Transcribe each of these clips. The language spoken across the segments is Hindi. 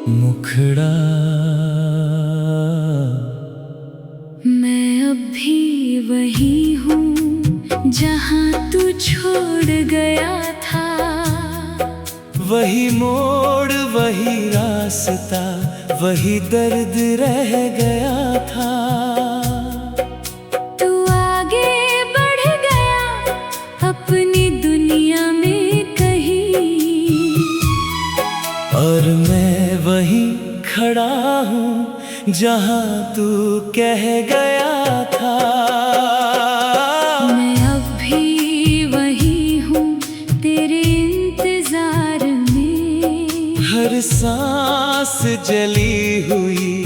मुखड़ा। मैं अब भी वही हूँ जहाँ तू छोड़ गया था। वही मोड़, वही रास्ता, वही दर्द रह गया था। तू आगे बढ़ गया अपनी दुनिया में कहीं, और मैं वही खड़ा हूँ जहाँ तू कह गया था। मैं अब भी वही हूँ तेरे इंतजार में। हर सांस जली हुई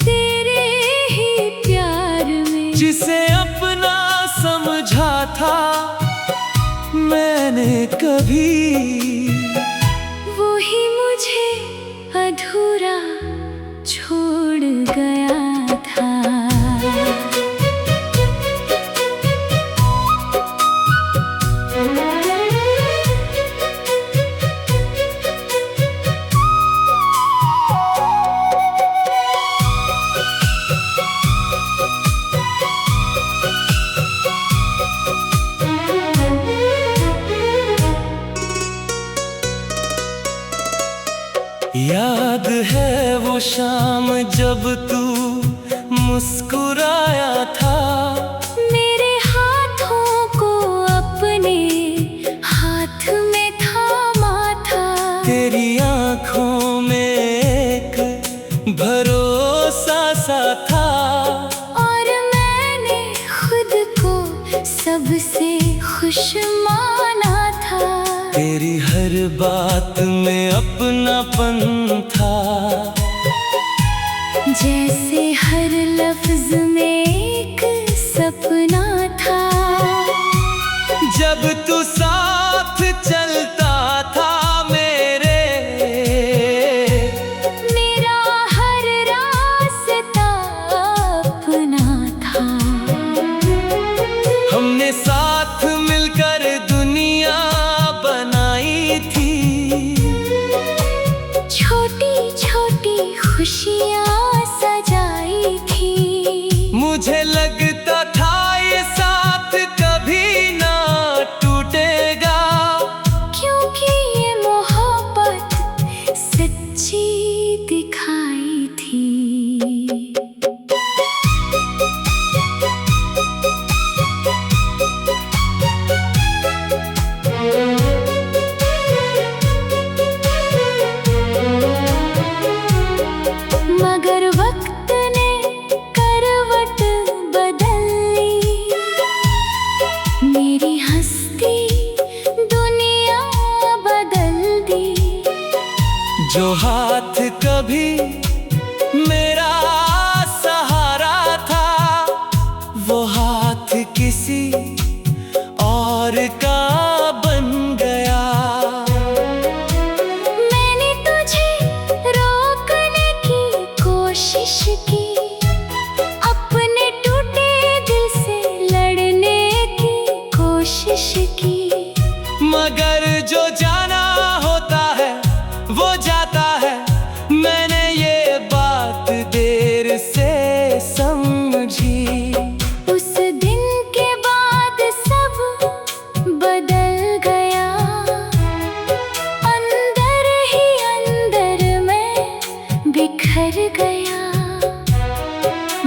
तेरे ही प्यार में। जिसे अपना समझा था मैंने कभी, वो ही मुझे अधूरा छोड़ गया था। याद है वो शाम जब तू मुस्कुराया था। मेरे हाथों को अपने हाथ में थामा था। तेरी आंखों में एक भरोसा सा था, और मैंने खुद को सबसे खुश माना था। तेरी हर बात में अपनापन था। जैसे हर लफ्ज में एक सपना था। जब तू साथ चलता था मेरा हर रास्ता अपना था। हमने साथ मिलकर दुनिया बनाई थी। छोटी छोटी खुशियाँ सजाई थी। मुझे लगता था ये साथ कभी ना टूटेगा, क्योंकि ये मोहब्बत सच्ची दिखाई थी। मगर वक्त ने करवट बदल ली। मेरी हस्ती दुनिया बदल दी। जो हाथ कभी मेरा सहारा था वो हाथ किसी और का बन गया। मैंने तुझे रोकने की कोशिश की, अपने टूटे दिल से लड़ने की कोशिश की। मगर जो जाना होता है वो जाता है। मैंने ये बात देर से समझी। उस दिन के बाद सब बदल गया। अंदर ही अंदर मैं बिखर गया।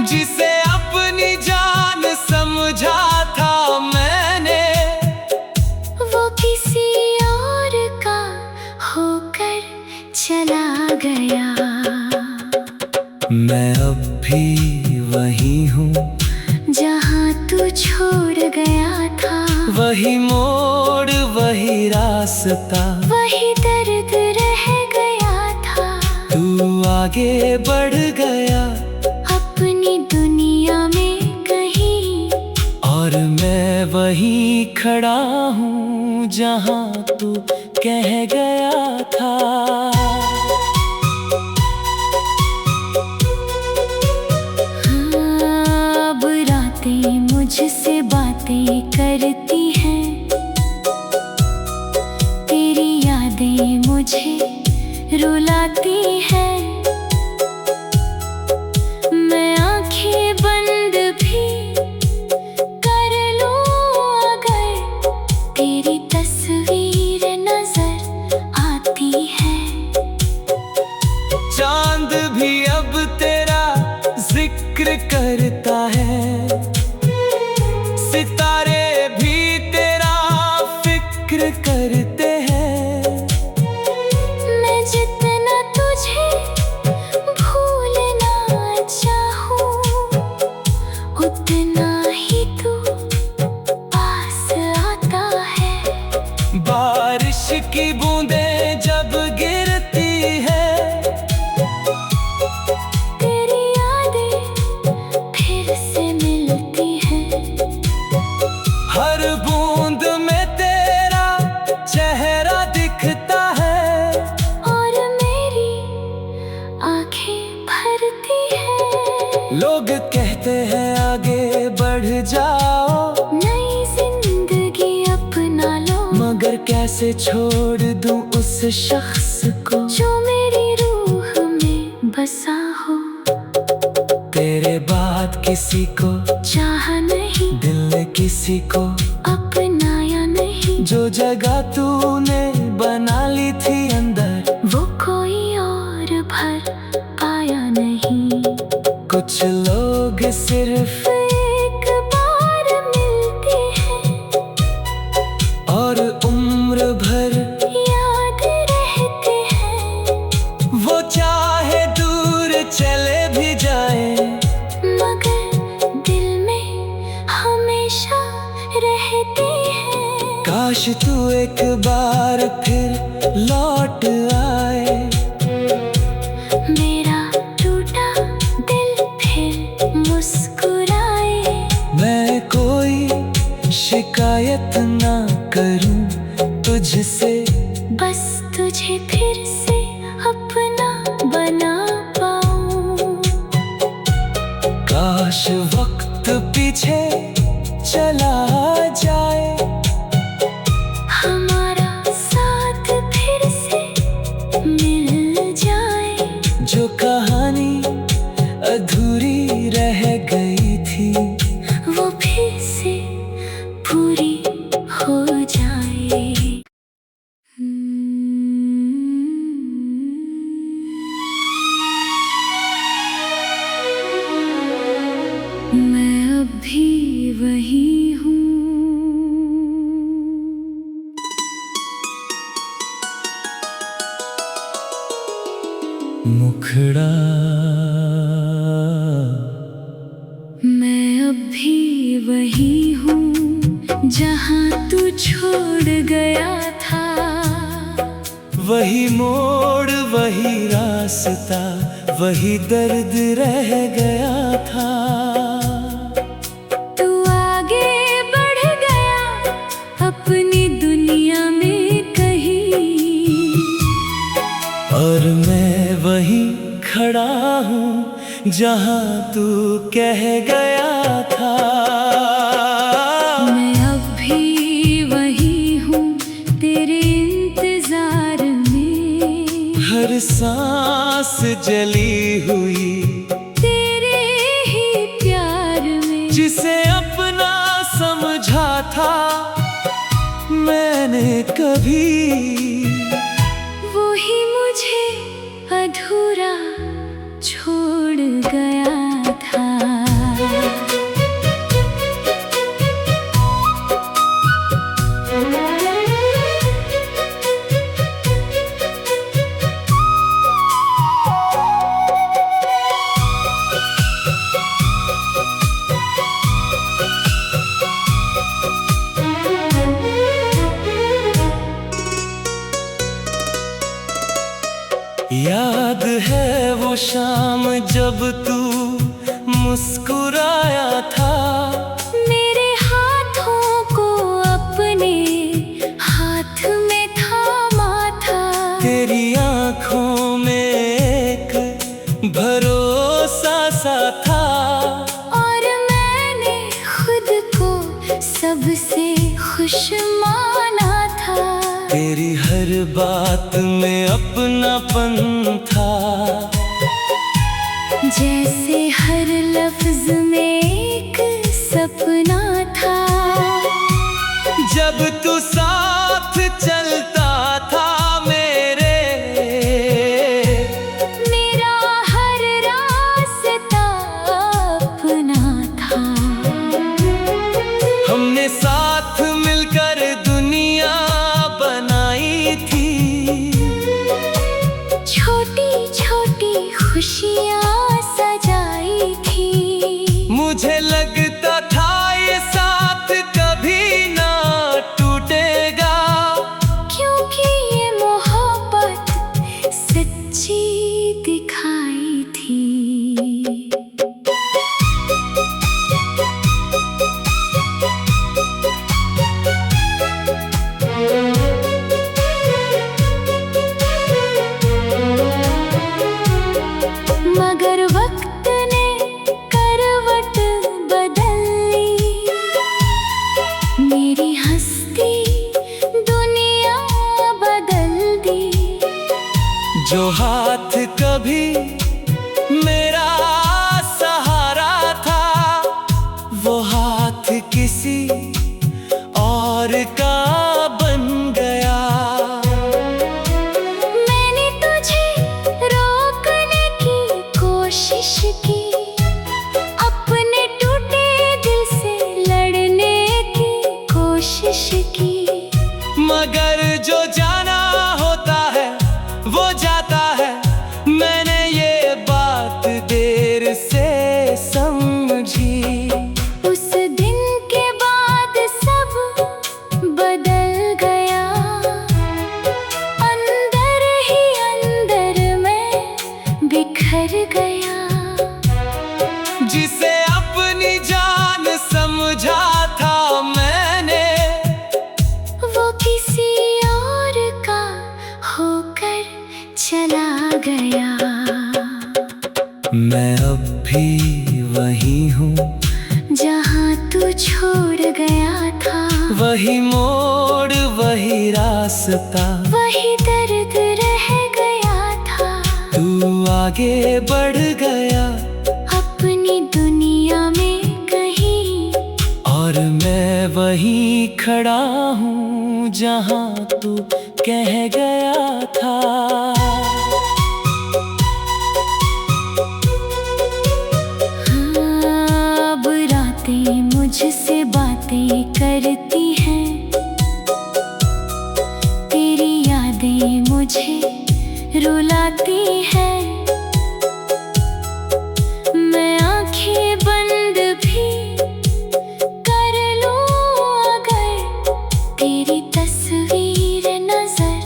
जिसे अपनी जान समझा था मैंने, वो किसी और का होकर चला गया। मैं अब भी वही हूँ जहाँ तू छोड़ गया था। वही मोड़, वही रास्ता, वही दर्द रह गया था। तू आगे बढ़ गया अपनी दुनिया में कहीं, और मैं वही खड़ा हूँ जहाँ तू कह गया था। अब रातें मुझसे बातें करती हैं। तेरी यादें मुझे रुलाती है। मैं आंखें बंद भी कर लूं अगर तेरी तस्वीर नजर आती है। चांद भी अब तेरा जिक्र करता है, सितारे भी तेरा फिक्र करते हैं। मैं जितना तुझे भूलना चाहूं, उतना ही तू पास आता है। बारिश की बूंदें जब गिरती है, तेरी यादें फिर से मिलती हैं। हर बूंद में तेरा चेहरा दिखता है, और मेरी आंखें भरती हैं। लोग कहते हैं आगे बढ़ जाओ, नई जिंदगी अपना लो, मगर कैसे छोड़ दूं उस शख्स को जो मेरी रूह में बसा हो। तेरे बाद किसी को चाह नहीं, दिल ने किसी को अपनाया नहीं, जो जगह तूने बना ली थी अंदर, वो कोई और भर पाया नहीं। कुछ लोग सिर्फ एक बार मिलते हैं और उम्र भर याद रहते हैं। वो चाहे दूर चले भी जाए, मगर दिल में हमेशा रहते हैं। काश तू एक बार फिर लौट आए, मेरा टूटा दिल फिर मुस्कुराए। मैं कोई शिकायत ना करूं तुझसे, बस तुझे फिर से अपना बना पाऊं। काश वक्त पीछे चला जाए, हमारा साथ फिर से मिल जाए। जो कहानी अधूरी रह गई थी, वो फिर से पूरी हो जाए। मैं अब भी वही हूँ, मुखड़ा मैं अब भी वही हूँ जहाँ तू छोड़ गया था। वही मोड़ वही रास्ता, वही दर्द रह गया था। तू आगे बढ़ गया अपनी दुनिया में कहीं, और मैं वहीं खड़ा हूँ जहाँ तू कह गया था। मैं अब भी वही हूँ तेरे इंतजार में। हर सांस जली हुई तेरे ही प्यार में, जिसे अपना समझा था मैंने कभी, वो ही मुझे अधूरा छोड़ गया था। याद है वो शाम जब तू मुस्कुराया था, मेरे हाथों को अपने हाथ में थामा था। तेरी आंखों में एक भरोसा सा था, और मैंने खुद को सबसे खुश माना था। तेरी हर बात में अपनापन था, जैसे हर लफ्ज में एक सपना था। जब तू साथ चलता था मेरा हर रास्ता अपना था। हमने साथ मिलकर दुनिया बनाई थी, छोटी छोटी खुशियाँ सजाई थी। मुझे लगता था ये साथ कभी ना टूटेगा, क्योंकि ये मोहब्बत सच्ची दिखाई थी। मगर वक्त ने करवट बदल ली, मेरी हस्ती दुनिया बदल दी। जो हाथ कभी मेरा सहारा था, वो हाथ किसी और का बन गया। मैंने तुझे रोकने की कोशिश की, अपने टूटे दिल से लड़ने की कोशिश की। मगर जो जाना होता है वो जाता है, मैंने ये बात देर से समझी। उस दिन के बाद सब बदल गया, अंदर ही अंदर मैं बिखर गया। जिसे अपनी जान समझा था मैंने, वो किसी और का होकर चला गया। मैं अब भी वही हूँ जहाँ तू छोड़ गया था, वही मोड़ वही रास्ता, वही दर्द रह गया था। तू आगे बढ़ गया अपनी दुनिया में कहीं, और मैं वहीं खड़ा हूँ जहाँ तू कह गया था। हाँ, अब रातें मुझसे बातें करती हैं, तेरी यादें मुझे रुलाती हैं। मैं आंखें बंद भी कर लूं अगर तेरी तस्वीर नजर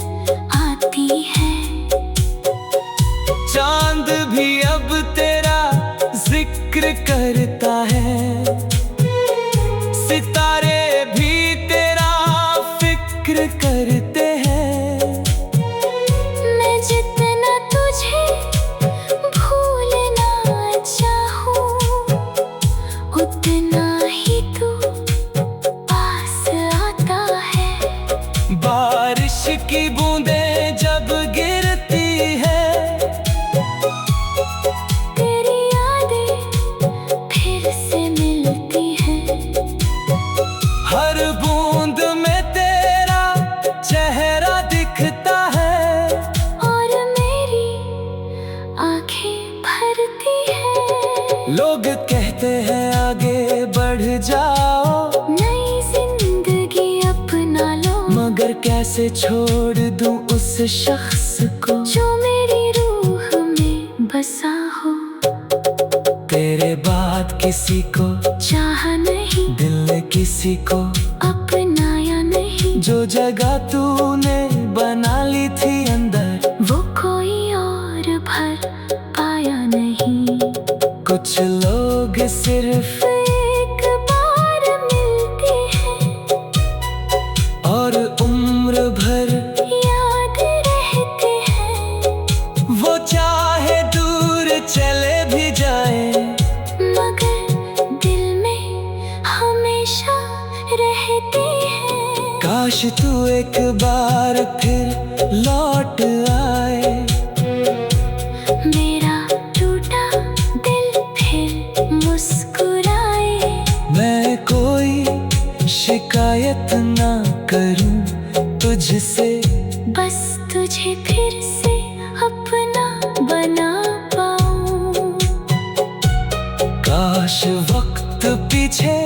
आती है। चांद भी अब तेरा जिक्र करता है, सितारे भी तेरा फिक्र करते हैं। मैं जितना तुझे भूलना चाहूं, उतना ही तू पास आता है। बारिश की बूंदें जब गिरती है, तेरी यादें फिर से मिलती हैं। हर बूंद में तेरा चेहरा दिखता है, और मेरी आंखें भरती हैं। लोग कहते हैं आगे बढ़ जाओ, नई जिंदगी अपना लो, मगर कैसे छोड़ दूं उस शख्स को जो मेरी रूह में बसा हो। तेरे बाद किसी को चाह नहीं, दिल ने किसी को अपनाया नहीं, जो जगह तूने बना ली थी अंदर, वो कोई और भर पाया नहीं। कुछ लोग सिर्फ एक बार मिलते हैं और उम्र भर याद रहते हैं। वो चाहे दूर चले भी जाए, मगर दिल में हमेशा रहते हैं। काश तू एक बार बार फिर लौट आए। मेरा टूटा दिल फिर मुस्कुराए। मैं कोई शिकायत ना करूं तुझसे, बस तुझे फिर से अपना बना पाऊं। काश वक्त पीछे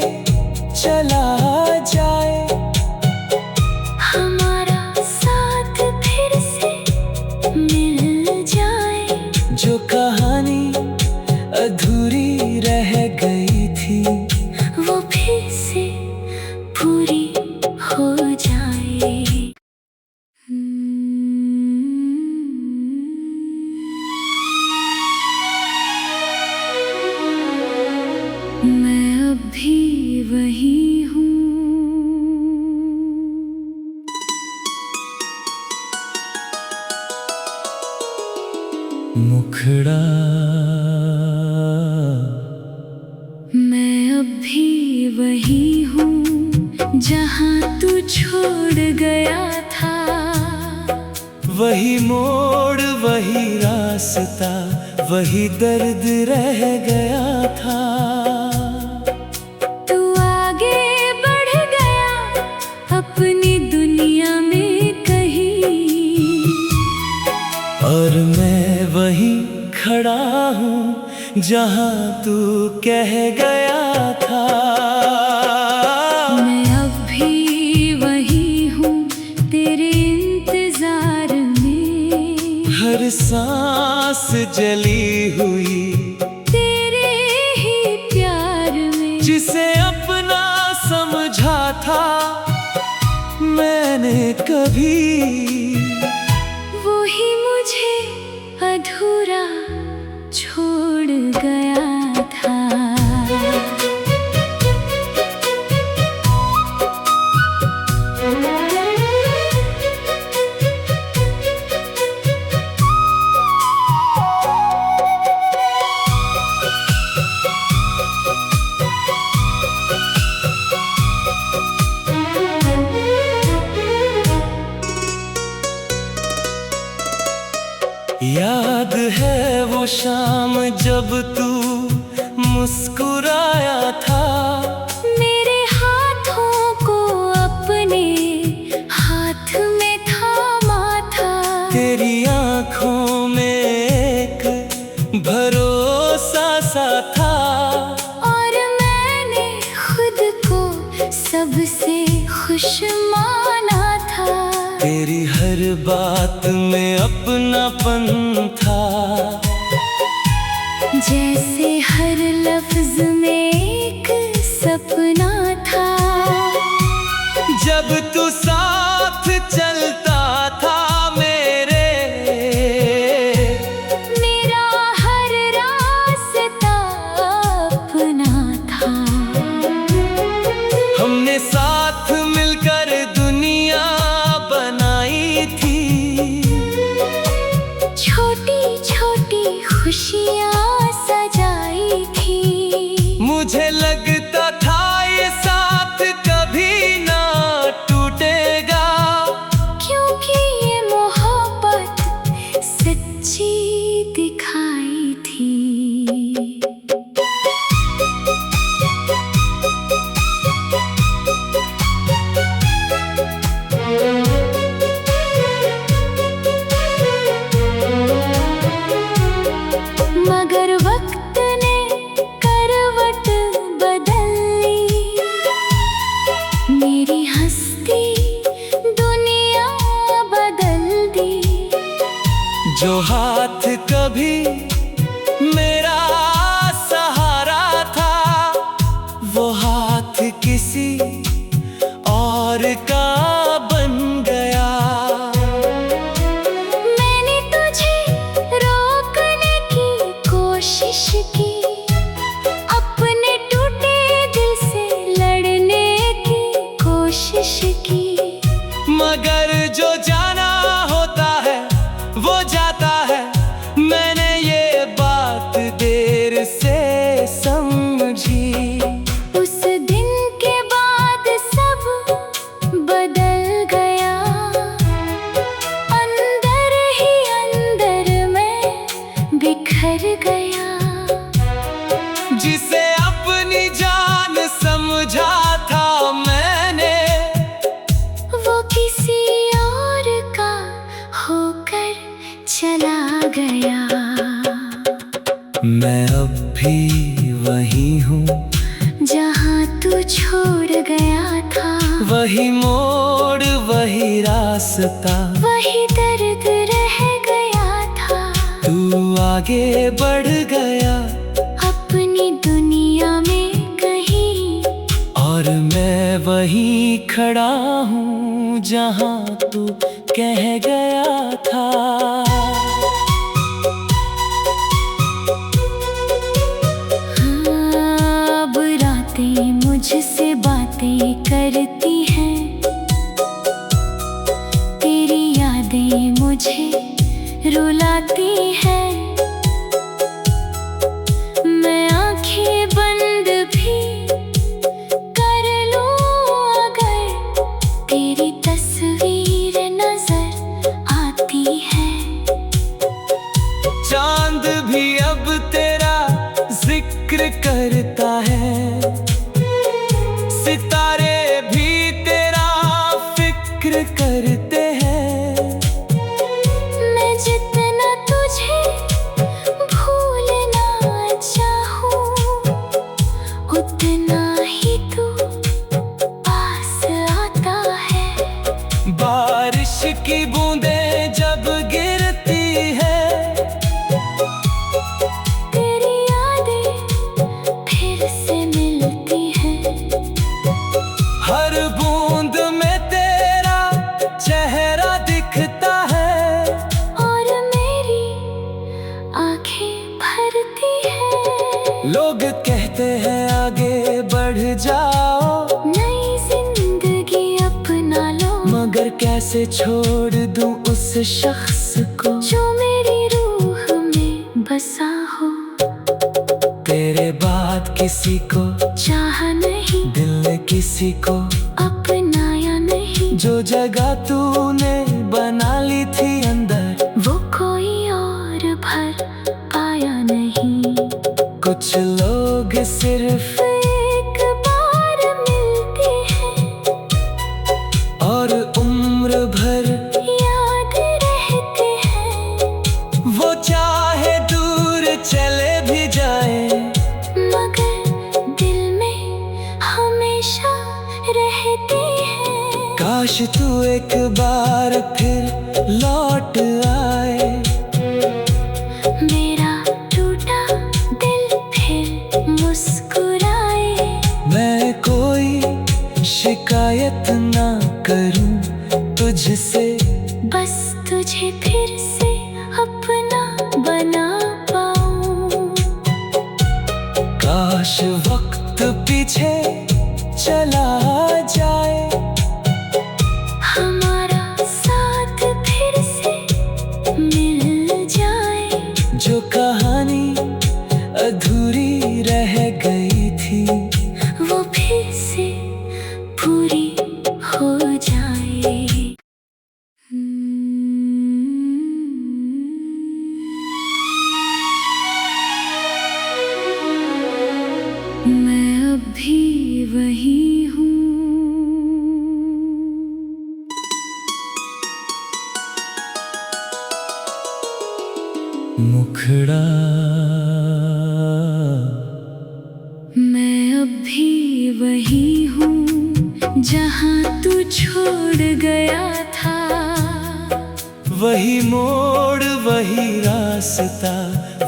चला जाए, हमारा साथ फिर से मिल जाए। जो कहानी अधूरी रह गई थी वो फिर से पूरी हो जाए। मैं अब भी वही हूँ। मुखड़ा मैं अब भी वही हूँ जहाँ तू छोड़ गया था। वही मोड़ वही रास्ता, वही दर्द रह गया था। तू आगे बढ़ गया अपनी दुनिया में कहीं, और मैं वहीं खड़ा हूँ जहाँ तू कह गया था। मैं अब भी वही हूँ तेरे इंतजार में। हर सांस जली हुई तेरे ही प्यार में। जिसे अपना समझा था मैंने कभी, वो ही मुझे अधूरा छोड़ गया था। याद है वो शाम जब तू मुस्कुराया था। मेरे हाथों को अपने हाथ में थामा था। तेरी आँखों में एक भरोसा सा था, और मैंने खुद को सबसे खुश माना था। तेरी हर बात में अपनापन था। जैसे हर लफ्ज में एक सपना था। जब तू साथ चलता था मेरा हर रास्ता अपना था। हमने साथ मिलकर दुनिया बनाई थी। छोटी छोटी खुशियाँ सजाई थी। मुझे लगता था ये साथ कभी ना टूटेगा, क्योंकि ये मोहब्बत सच्ची दिखाई थी। मगर वक्त ने करवट बदल ली। मेरी हस्ती दुनिया बदल दी। जो हाथ कभी मेरा सहारा था वो हाथ किसी और का बन गया। मैंने तुझे रोकने की कोशिश की, अपने टूटे दिल से लड़ने की कोशिश की। मगर जो जाना होता है वो जाता है, मैंने ये गया। मैं अब भी वही हूँ जहाँ तू छोड़ गया था। वही मोड़ वही रास्ता, वही दर्द रह गया था। तू आगे बढ़ गया अपनी दुनिया में कहीं, और मैं वहीं खड़ा हूँ जहाँ तू कह गया था। हाँ, अब रातें मुझसे बातें करती हैं, तेरी यादें मुझे रुलाती हैं। मैं आंखें बंद भी कर लूं अगर तेरी तस्वीर नजर आती है। चांद भी अब तेरा जिक्र करता है, सितारे भी तेरा फिक्र करते हैं। मैं जितना तुझे भूलना चाहूं, उतना ही तू पास आता है। बारिश की बूंदें जब गिरती है, तेरी यादें फिर से मिलती हैं। हर बूंद में तेरा चेहरा दिखता है, और मेरी आंखें भरती हैं। लोग कहते हैं आगे बढ़ जाओ, नई जिंदगी अपना लो, मगर कैसे छोड़ दूं उस शख्स को जो मेरी रूह में बसा हो। तेरे बाद किसी को चाह नहीं, दिल ने किसी को अपनाया नहीं, जो जगह तूने बना ली थी अंदर, वो कोई और भर पाया नहीं। कुछ लोग सिर्फ एक बार मिलते हैं और उम्र भर याद रहते हैं। वो चाहे दूर चले भी जाए, मगर दिल में हमेशा रहते हैं। काश तू एक बार फिर लौट आए, मेरा टूटा दिल फिर मुस्कुराए। मैं कोई शिकायत ना करूं तुझसे, बस तुझे फिर से अपना बना पाऊं। काश वक्त पीछे चला जाए, हमारा साथ फिर से मिल जाए। जो कहानी अधूरी रह गई थी, वो फिर से पूरी हो जाए। मैं अब भी वही हूँ। मुखड़ा मैं अब भी वही हूँ जहाँ तू छोड़ गया था। वही मोड़ वही रास्ता,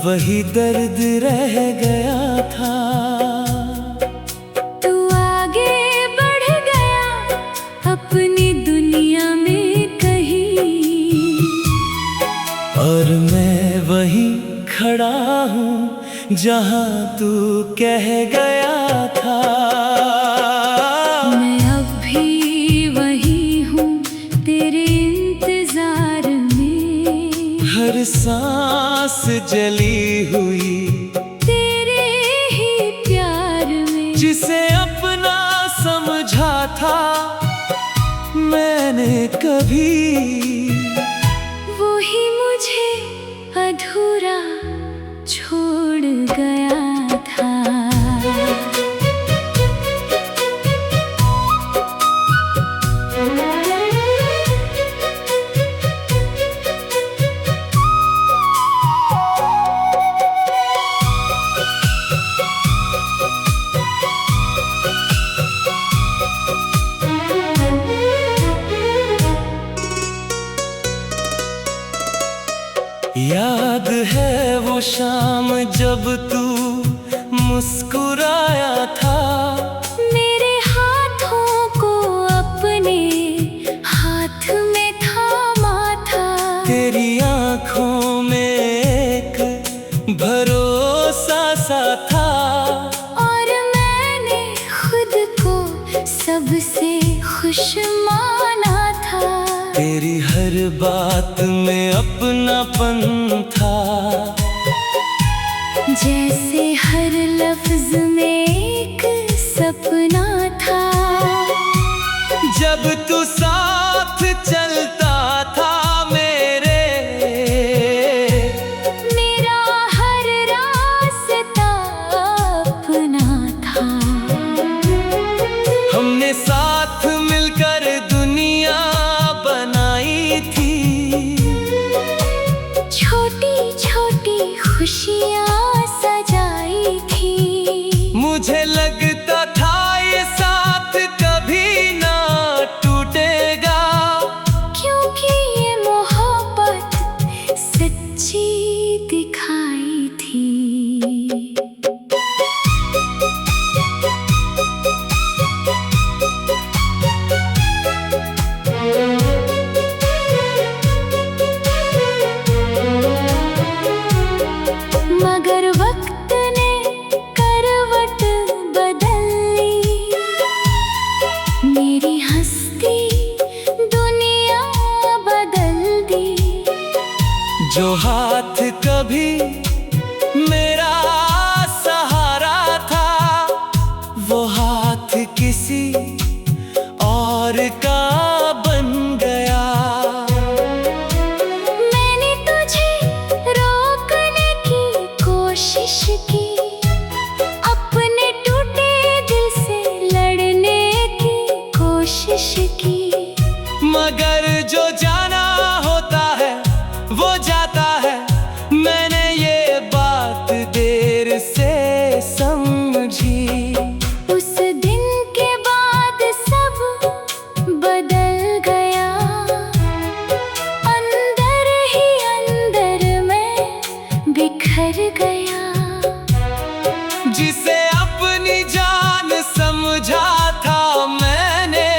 वही दर्द रह गया था। तू आगे बढ़ गया अपनी दुनिया में कहीं, और मैं वहीं खड़ा हूँ जहाँ तू कह गया था। मैं अब भी वही हूँ तेरे इंतजार में। हर सांस जली हुई तेरे ही प्यार में, जिसे अपना समझा था मैंने कभी, वो ही मुझे अधूरा छोड़ गया था। याद है वो शाम जब तू मुस्कुराया था, मेरे हाथों को अपने हाथ में थामा था। तेरी आंखों में एक भरोसा सा था, और मैंने खुद को सबसे खुश माना था। तेरी हर बात में अपनापन था, जैसे हर लफ्ज में एक सपना था। जब तू साथ चलता था मेरा हर रास्ता अपना था। हमने साथ मिलकर दुनिया बनाई थी, छोटी छोटी खुशियाँ सजाई थी। मुझे लगता था ये साथ कभी ना टूटेगा, क्योंकि ये मोहब्बत सच्ची दिखाई थी। मगर वक्त ने करवट बदल ली, मेरी हस्ती दुनिया बदल दी। जो हाथ कभी मेरा सहारा था, वो हाथ किसी और का बन गया। मैंने तुझे रोकने की कोशिश की, अपने टूटे दिल से लड़ने की कोशिश की। मगर जो जाना होता है वो जाता है, मैंने ये बात देर से समझी। उस दिन के बाद सब बदल गया, अंदर ही अंदर मैं बिखर गया। जिसे अपनी जान समझा था मैंने,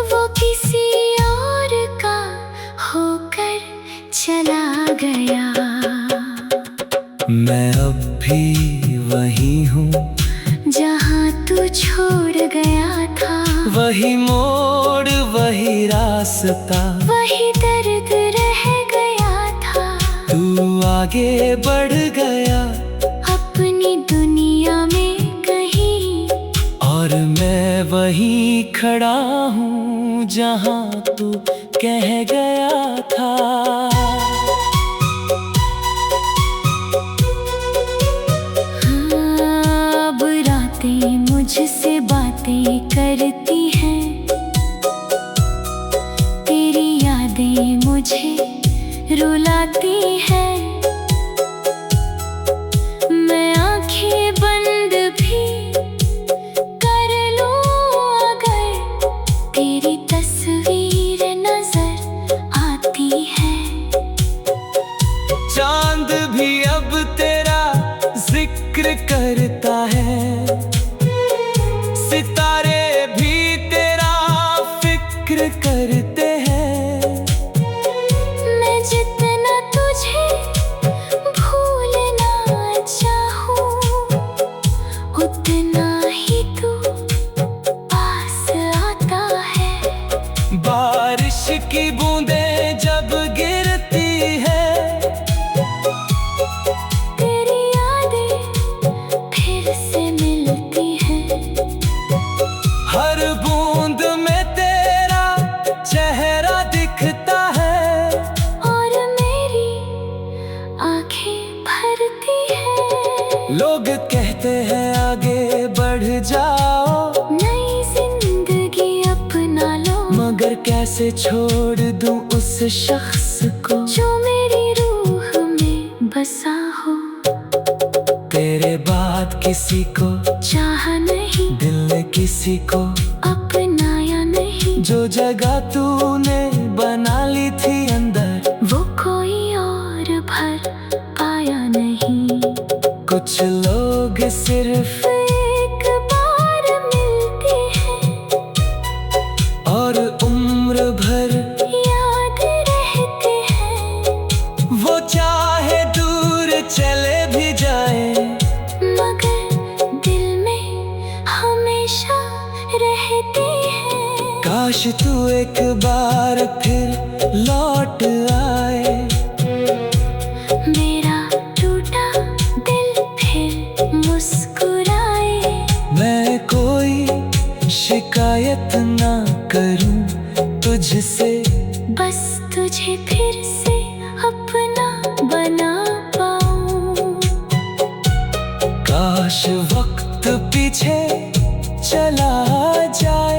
वो किसी और का होकर चला गया। मैं अब भी वही हूँ जहाँ तू छोड़ गया था, वही मोड़ वही रास्ता, वही दर्द रह गया था। तू आगे बढ़ गया अपनी दुनिया में कहीं, और मैं वहीं खड़ा हूँ जहाँ तू कह गया था। हाँ, अब रातें मुझसे बातें करती हैं, तेरी यादें मुझे रुलाती हैं। मैं आंखें बंद भी कर लूं अगर तेरी तस्वीर नजर आती है। चांद भी अब तेरा जिक्र करता है, सितारे भी तेरा फिक्र करते हैं। मैं जितना तुझे भूलना चाहूं, उतना ही तू पास आता है। बारिश की बूंदें जब गिरती है, तेरी यादें फिर से मिलती हैं। हर बूंद में तेरा चेहरा दिखता है, और मेरी आंखें भरती हैं। लोग कहते हैं आगे बढ़ जाओ, नई जिंदगी अपना लो, मगर कैसे छोड़ दूं उस शख्स को जो मेरी रूह में बसा हो। तेरे बाद किसी को चाह नहीं, दिल ने किसी को अपनाया नहीं। जो जगह तूने बना ली थी अंदर, वो कोई और कुछ लोग सिर्फ एक बार मिलते हैं और उम्र भर याद रहते हैं, वो चाहे दूर चले भी जाए, मगर दिल में हमेशा रहते हैं। काश तू एक बार फिर लौट आए। मेरा टूटा दिल फिर मुस्कुराए। मैं कोई शिकायत ना करूं तुझसे, बस तुझे फिर से अपना बना पाऊं। काश वक्त पीछे चला जाए।